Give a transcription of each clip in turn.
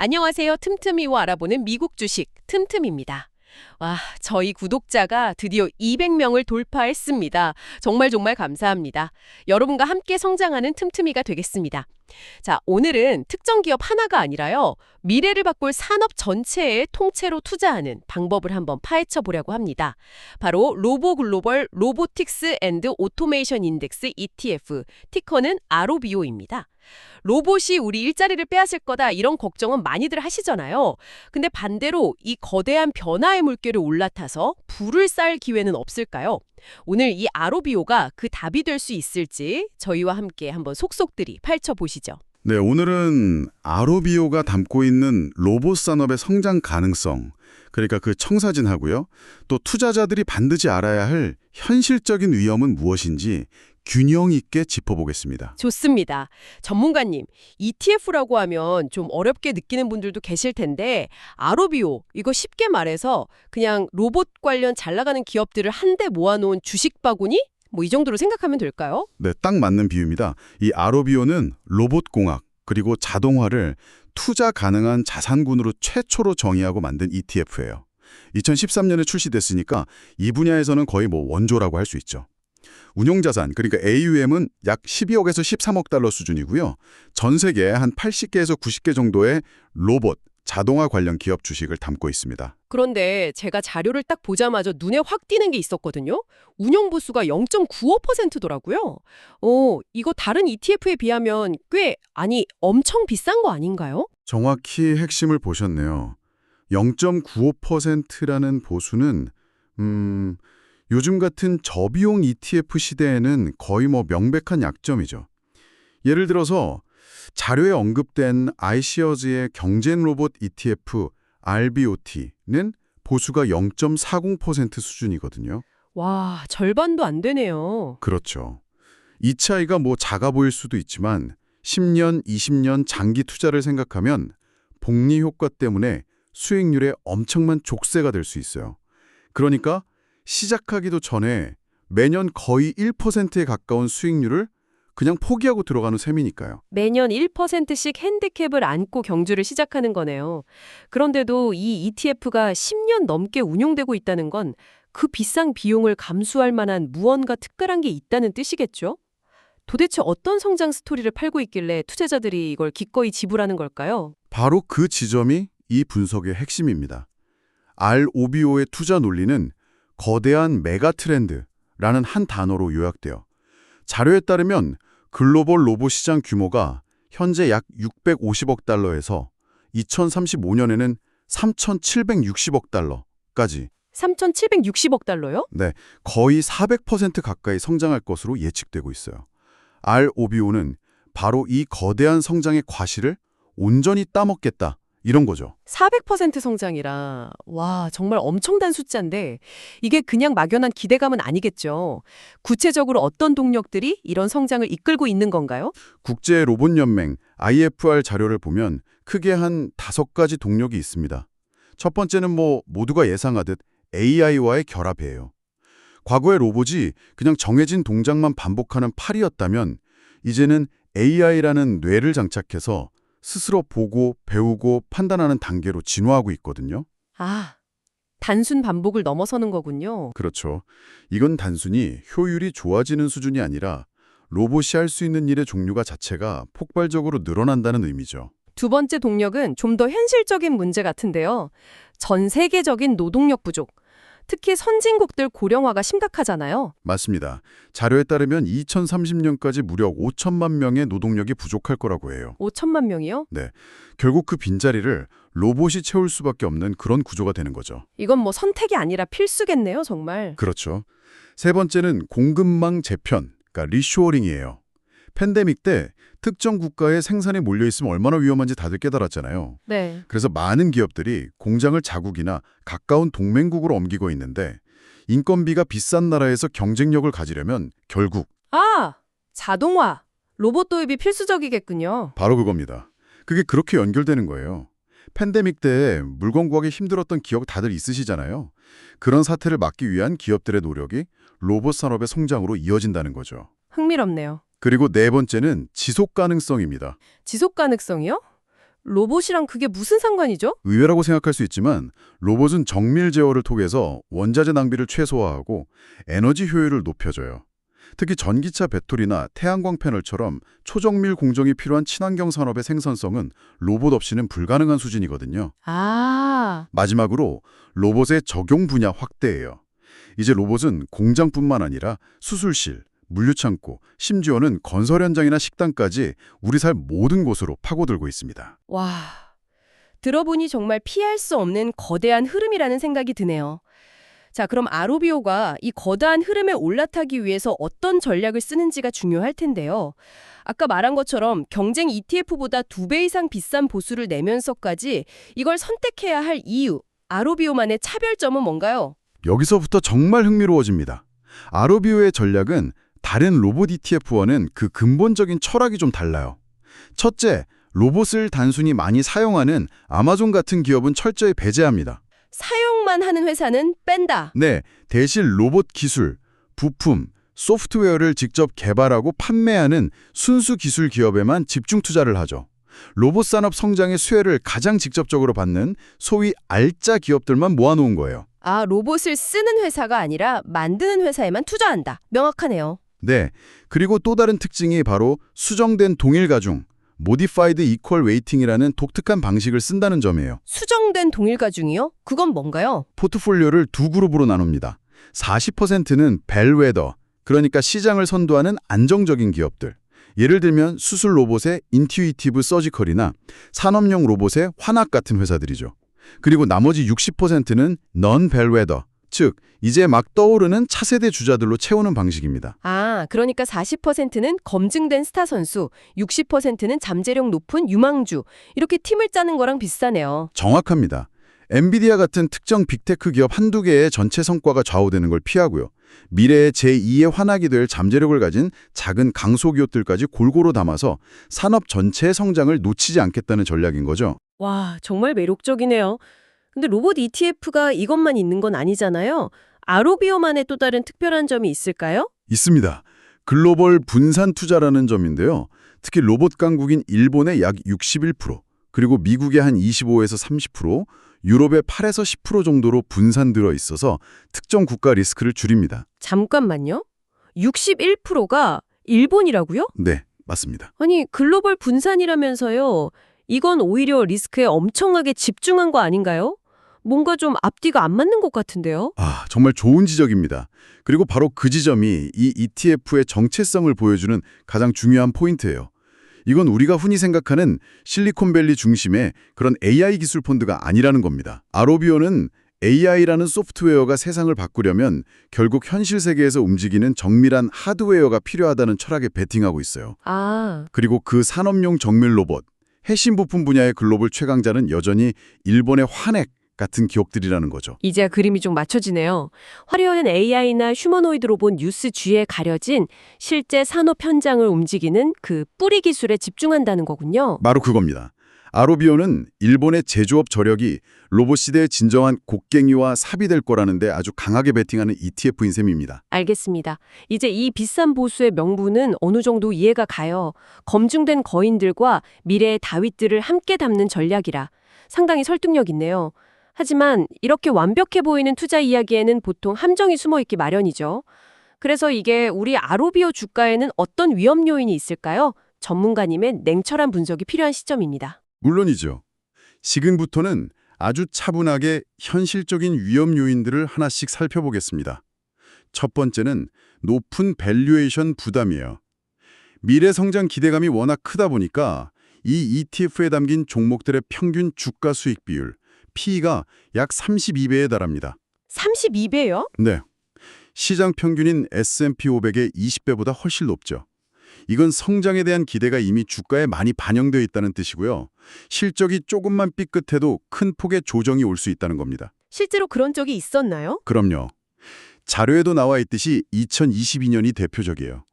안녕하세요. 틈틈이와 알아보는 미국 주식 틈틈입니다. 와, 저희 구독자가 드디어 200명을 돌파했습니다. 정말 정말 감사합니다. 여러분과 함께 성장하는 틈틈이가 되겠습니다. 자, 오늘은 특정 기업 하나가 아니라요. 미래를 바꿀 산업 전체에 통째로 투자하는 방법을 한번 파헤쳐 보려고 합니다. 바로 로보글로벌 로보틱스 앤드 오토메이션 인덱스 ETF, 티커는 ROBO입니다. 로봇이 우리 일자리를 빼앗을 거다 이런 걱정은 많이들 하시잖아요. 근데 반대로 이 거대한 변화의 물결을 올라타서 불을 쌓을 기회는 없을까요? 오늘 이 ROBO가 그 답이 될 수 있을지 저희와 함께 한번 속속들이 펼쳐보시죠. 네, 오늘은 ROBO가 담고 있는 로봇 산업의 성장 가능성, 그러니까 그 청사진하고요. 또 투자자들이 반드시 알아야 할 현실적인 위험은 무엇인지 균형 있게 짚어보겠습니다. 좋습니다. 전문가님, ETF라고 하면 좀 어렵게 느끼는 분들도 계실 텐데 ROBO, 이거 쉽게 말해서 그냥 로봇 관련 잘 나가는 기업들을 한데 모아놓은 주식 바구니? 뭐 이 정도로 생각하면 될까요? 네, 딱 맞는 비유입니다. 이 ROBO는 로봇공학 그리고 자동화를 투자 가능한 자산군으로 최초로 정의하고 만든 ETF예요. 2013년에 출시됐으니까 이 분야에서는 거의 뭐 원조라고 할 수 있죠. 운용자산, 그러니까 AUM은 약 12억에서 13억 달러 수준이고요. 전 세계에 한 80개에서 90개 정도의 로봇, 자동화 관련 기업 주식을 담고 있습니다. 그런데 제가 자료를 딱 보자마자 눈에 확 띄는 게 있었거든요. 운용 보수가 0.95%더라고요. 이거 다른 ETF에 비하면 엄청 비싼 거 아닌가요? 정확히 핵심을 보셨네요. 0.95%라는 보수는 요즘 같은 저비용 ETF 시대에는 거의 뭐 명백한 약점이죠. 예를 들어서 자료에 언급된 iShares의 경쟁 로봇 ETF RBOT는 보수가 0.40% 수준이거든요. 와, 절반도 안 되네요. 그렇죠. 이 차이가 뭐 작아 보일 수도 있지만 10년, 20년 장기 투자를 생각하면 복리 효과 때문에 수익률에 엄청난 족쇄가 될 수 있어요. 그러니까 시작하기도 전에 매년 거의 1%에 가까운 수익률을 그냥 포기하고 들어가는 셈이니까요. 매년 1%씩 핸디캡을 안고 경주를 시작하는 거네요. 그런데도 이 ETF가 10년 넘게 운용되고 있다는 건 그 비싼 비용을 감수할 만한 무언가 특별한 게 있다는 뜻이겠죠? 도대체 어떤 성장 스토리를 팔고 있길래 투자자들이 이걸 기꺼이 지불하는 걸까요? 바로 그 지점이 이 분석의 핵심입니다. ROBO의 투자 논리는 거대한 메가 트렌드라는 한 단어로 요약돼요. 자료에 따르면 글로벌 로봇 시장 규모가 현재 약 650억 달러에서 2035년에는 3,760억 달러까지 3,760억 달러요? 네, 거의 400% 가까이 성장할 것으로 예측되고 있어요. ROBO는 바로 이 거대한 성장의 과실을 온전히 따먹겠다 이런 거죠. 400% 성장이라, 와, 정말 엄청난 숫자인데 이게 그냥 막연한 기대감은 아니겠죠. 구체적으로 어떤 동력들이 이런 성장을 이끌고 있는 건가요? 국제 로봇 연맹 IFR 자료를 보면 크게 한 5가지 동력이 있습니다. 첫 번째는 모두가 예상하듯 AI와의 결합이에요. 과거의 로봇이 그냥 정해진 동작만 반복하는 팔이었다면 이제는 AI라는 뇌를 장착해서 스스로 보고 배우고 판단하는 단계로 진화하고 있거든요. 아, 단순 반복을 넘어서는 거군요. 그렇죠. 이건 단순히 효율이 좋아지는 수준이 아니라 로봇이 할 수 있는 일의 종류가 자체가 폭발적으로 늘어난다는 의미죠. 두 번째 동력은 좀 더 현실적인 문제 같은데요. 전 세계적인 노동력 부족, 특히 선진국들 고령화가 심각하잖아요. 맞습니다. 자료에 따르면 2030년까지 무려 5천만 명의 노동력이 부족할 거라고 해요. 5천만 명이요? 네, 결국 그 빈자리를 로봇이 채울 수밖에 없는 그런 구조가 되는 거죠. 이건 뭐 선택이 아니라 필수겠네요, 정말. 그렇죠. 세 번째는 공급망 재편, 그러니까 리쇼어링이에요. 팬데믹 때 특정 국가에 생산이 몰려있으면 얼마나 위험한지 다들 깨달았잖아요. 네. 그래서 많은 기업들이 공장을 자국이나 가까운 동맹국으로 옮기고 있는데 인건비가 비싼 나라에서 경쟁력을 가지려면 결국 아, 자동화, 로봇 도입이 필수적이겠군요. 바로 그겁니다. 그게 그렇게 연결되는 거예요. 팬데믹 때 물건 구하기 힘들었던 기억 다들 있으시잖아요. 그런 사태를 막기 위한 기업들의 노력이 로봇 산업의 성장으로 이어진다는 거죠. 흥미롭네요. 그리고 네 번째는 지속 가능성입니다. 지속 가능성이요? 로봇이랑 그게 무슨 상관이죠? 의외라고 생각할 수 있지만 로봇은 정밀 제어를 통해서 원자재 낭비를 최소화하고 에너지 효율을 높여줘요. 특히 전기차 배터리나 태양광 패널처럼 초정밀 공정이 필요한 친환경 산업의 생산성은 로봇 없이는 불가능한 수준이거든요. 아, 마지막으로 로봇의 적용 분야 확대예요. 이제 로봇은 공장뿐만 아니라 수술실, 물류창고, 심지어는 건설 현장이나 식당까지 우리 삶 모든 곳으로 파고들고 있습니다. 와. 들어보니 정말 피할 수 없는 거대한 흐름이라는 생각이 드네요. 자, 그럼 아로비오가 이 거대한 흐름에 올라타기 위해서 어떤 전략을 쓰는지가 중요할 텐데요. 아까 말한 것처럼 경쟁 ETF보다 2배 이상 비싼 보수를 내면서까지 이걸 선택해야 할 이유, 아로비오만의 차별점은 뭔가요? 여기서부터 정말 흥미로워집니다. 아로비오의 전략은 다른 로봇 ETF와는 그 근본적인 철학이 좀 달라요. 첫째, 로봇을 단순히 많이 사용하는 아마존 같은 기업은 철저히 배제합니다. 사용만 하는 회사는 뺀다. 네, 대신 로봇 기술, 부품, 소프트웨어를 직접 개발하고 판매하는 순수 기술 기업에만 집중 투자를 하죠. 로봇 산업 성장의 수혜를 가장 직접적으로 받는 소위 알짜 기업들만 모아놓은 거예요. 아, 로봇을 쓰는 회사가 아니라 만드는 회사에만 투자한다. 명확하네요. 네, 그리고 또 다른 특징이 바로 수정된 동일 가중, Modified Equal Weighting이라는 독특한 방식을 쓴다는 점이에요. 수정된 동일 가중이요? 그건 뭔가요? 포트폴리오를 두 그룹으로 나눕니다. 40%는 벨웨더, 그러니까 시장을 선도하는 안정적인 기업들. 예를 들면 수술 로봇의 인튜이티브 서지컬이나 산업용 로봇의 환학 같은 회사들이죠. 그리고 나머지 60%는 넌-벨웨더, 즉 이제 막 떠오르는 차세대 주자들로 채우는 방식입니다. 아, 그러니까 40%는 검증된 스타 선수, 60%는 잠재력 높은 유망주. 이렇게 팀을 짜는 거랑 비슷하네요. 정확합니다. 엔비디아 같은 특정 빅테크 기업 한두 개의 전체 성과가 좌우되는 걸 피하고요. 미래의 제2의 환학이 될 잠재력을 가진 작은 강소기업들까지 골고루 담아서 산업 전체의 성장을 놓치지 않겠다는 전략인 거죠. 와, 정말 매력적이네요. 근데 로봇 ETF가 이것만 있는 건 아니잖아요. 아로비오만의 또 다른 특별한 점이 있을까요? 있습니다. 글로벌 분산 투자라는 점인데요. 특히 로봇 강국인 일본의 약 61%, 그리고 미국의 한 25에서 30%, 유럽의 8에서 10% 정도로 분산되어 있어서 특정 국가 리스크를 줄입니다. 잠깐만요. 61%가 일본이라고요? 네, 맞습니다. 아니, 글로벌 분산이라면서요. 이건 오히려 리스크에 엄청나게 집중한 거 아닌가요? 뭔가 좀 앞뒤가 안 맞는 것 같은데요? 아, 정말 좋은 지적입니다. 그리고 바로 그 지점이 이 ETF의 정체성을 보여주는 가장 중요한 포인트예요. 이건 우리가 흔히 생각하는 실리콘밸리 중심의 그런 AI 기술 펀드가 아니라는 겁니다. 아로비오는 AI라는 소프트웨어가 세상을 바꾸려면 결국 현실 세계에서 움직이는 정밀한 하드웨어가 필요하다는 철학에 베팅하고 있어요. 아, 그리고 그 산업용 정밀 로봇, 핵심 부품 분야의 글로벌 최강자는 여전히 일본의 환핵 같은 기업들이라는 거죠. 이제 그림이 좀 맞춰지네요. 화려한 AI나 휴머노이드 로봇 뉴스 G에 가려진 실제 산업 현장을 움직이는 그 뿌리 기술에 집중한다는 거군요. 바로 그겁니다. 아로비오는 일본의 제조업 저력이 로봇 시대의 진정한 곡괭이와 삽이 될 거라는데 아주 강하게 베팅하는 ETF인 셈입니다. 알겠습니다. 이제 이 비싼 보수의 명분은 어느 정도 이해가 가요. 검증된 거인들과 미래의 다윗들을 함께 담는 전략이라 상당히 설득력 있네요. 하지만 이렇게 완벽해 보이는 투자 이야기에는 보통 함정이 숨어 있기 마련이죠. 그래서 이게 우리 아로비오 주가에는 어떤 위험 요인이 있을까요? 전문가님의 냉철한 분석이 필요한 시점입니다. 물론이죠. 지금부터는 아주 차분하게 현실적인 위험 요인들을 하나씩 살펴보겠습니다. 첫 번째는 높은 밸류에이션 부담이에요. 미래 성장 기대감이 워낙 크다 보니까 이 ETF에 담긴 종목들의 평균 주가 수익 비율, P가 약 32배에 달합니다. 32배요? 네. 시장 평균인 S&P 500의 20배보다 훨씬 높죠. 이건 성장에 대한 기대가 이미 주가에 많이 반영되어 있다는 뜻이고요. 실적이 조금만 삐끗해도 큰 폭의 조정이 올 수 있다는 겁니다. 실제로 그런 적이 있었나요? 그럼요. 자료에도 나와 있듯이 2022년이 대표적이에요.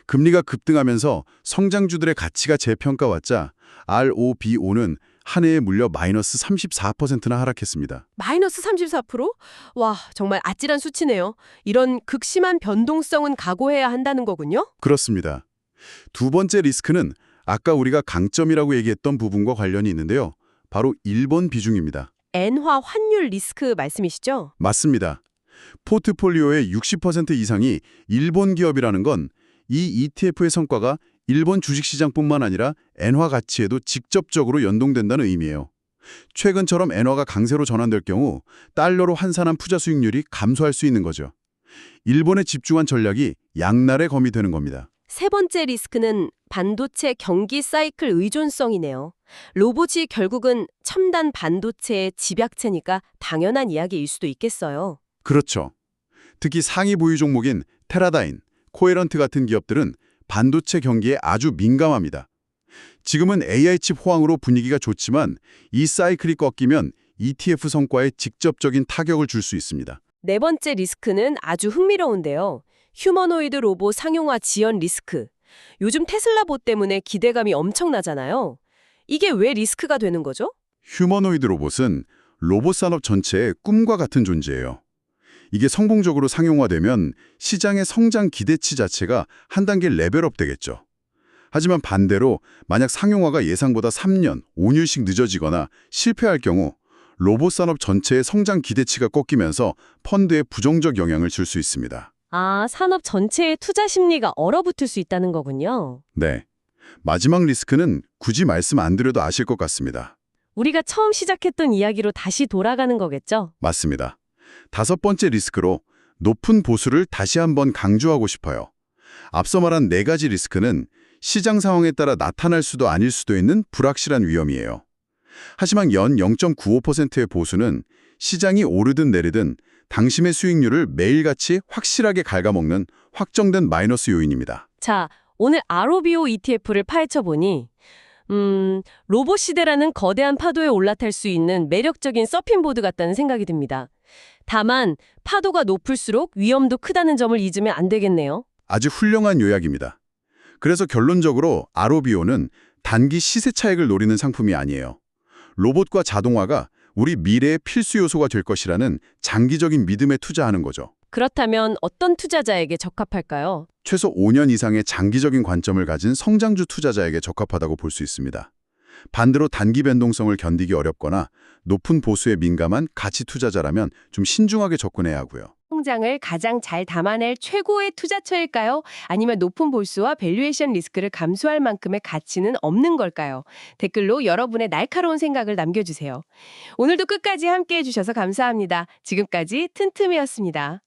금리가 급등하면서 성장주들의 가치가 재평가받자 ROBO는 한 해에 물려 마이너스 34%나 하락했습니다. 마이너스 34%? 와, 정말 아찔한 수치네요. 이런 극심한 변동성은 각오해야 한다는 거군요? 그렇습니다. 두 번째 리스크는 아까 우리가 강점이라고 얘기했던 부분과 관련이 있는데요. 바로 일본 비중입니다. 엔화 환율 리스크 말씀이시죠? 맞습니다. 포트폴리오의 60% 이상이 일본 기업이라는 건 이 ETF의 성과가 일본 주식시장뿐만 아니라 엔화 가치에도 직접적으로 연동된다는 의미예요. 최근처럼 엔화가 강세로 전환될 경우 달러로 환산한 투자 수익률이 감소할 수 있는 거죠. 일본에 집중한 전략이 양날의 검이 되는 겁니다. 세 번째 리스크는 반도체 경기 사이클 의존성이네요. 로봇이 결국은 첨단 반도체의 집약체니까 당연한 이야기일 수도 있겠어요. 그렇죠. 특히 상위 보유 종목인 테라다인, 코에런트 같은 기업들은 반도체 경기에 아주 민감합니다. 지금은 AI 칩 호황으로 분위기가 좋지만 이 사이클이 꺾이면 ETF 성과에 직접적인 타격을 줄 수 있습니다. 네 번째 리스크는 아주 흥미로운데요. 휴머노이드 로봇 상용화 지연 리스크. 요즘 테슬라 봇 때문에 기대감이 엄청나잖아요. 이게 왜 리스크가 되는 거죠? 휴머노이드 로봇은 로봇 산업 전체의 꿈과 같은 존재예요. 이게 성공적으로 상용화되면 시장의 성장 기대치 자체가 한 단계 레벨업 되겠죠. 하지만 반대로 만약 상용화가 예상보다 3년, 5년씩 늦어지거나 실패할 경우 로봇 산업 전체의 성장 기대치가 꺾이면서 펀드에 부정적 영향을 줄 수 있습니다. 아, 산업 전체의 투자 심리가 얼어붙을 수 있다는 거군요. 네. 마지막 리스크는 굳이 말씀 안 드려도 아실 것 같습니다. 우리가 처음 시작했던 이야기로 다시 돌아가는 거겠죠? 맞습니다. 다섯 번째 리스크로 높은 보수를 다시 한번 강조하고 싶어요. 앞서 말한 네 가지 리스크는 시장 상황에 따라 나타날 수도 아닐 수도 있는 불확실한 위험이에요. 하지만 연 0.95%의 보수는 시장이 오르든 내리든 당신의 수익률을 매일같이 확실하게 갉아먹는 확정된 마이너스 요인입니다. 자, 오늘 ROBO ETF를 파헤쳐보니 로봇 시대라는 거대한 파도에 올라탈 수 있는 매력적인 서핑보드 같다는 생각이 듭니다. 다만 파도가 높을수록 위험도 크다는 점을 잊으면 안 되겠네요. 아주 훌륭한 요약입니다. 그래서 결론적으로 ROBO는 단기 시세 차익을 노리는 상품이 아니에요. 로봇과 자동화가 우리 미래의 필수 요소가 될 것이라는 장기적인 믿음에 투자하는 거죠. 그렇다면 어떤 투자자에게 적합할까요? 최소 5년 이상의 장기적인 관점을 가진 성장주 투자자에게 적합하다고 볼 수 있습니다. 반대로 단기 변동성을 견디기 어렵거나 높은 보수에 민감한 가치 투자자라면 좀 신중하게 접근해야 하고요. 성장을 가장 잘 담아낼 최고의 투자처일까요? 아니면 높은 보수와 밸류에이션 리스크를 감수할 만큼의 가치는 없는 걸까요? 댓글로 여러분의 날카로운 생각을 남겨주세요. 오늘도 끝까지 함께해 주셔서 감사합니다. 지금까지 튼틈이었습니다.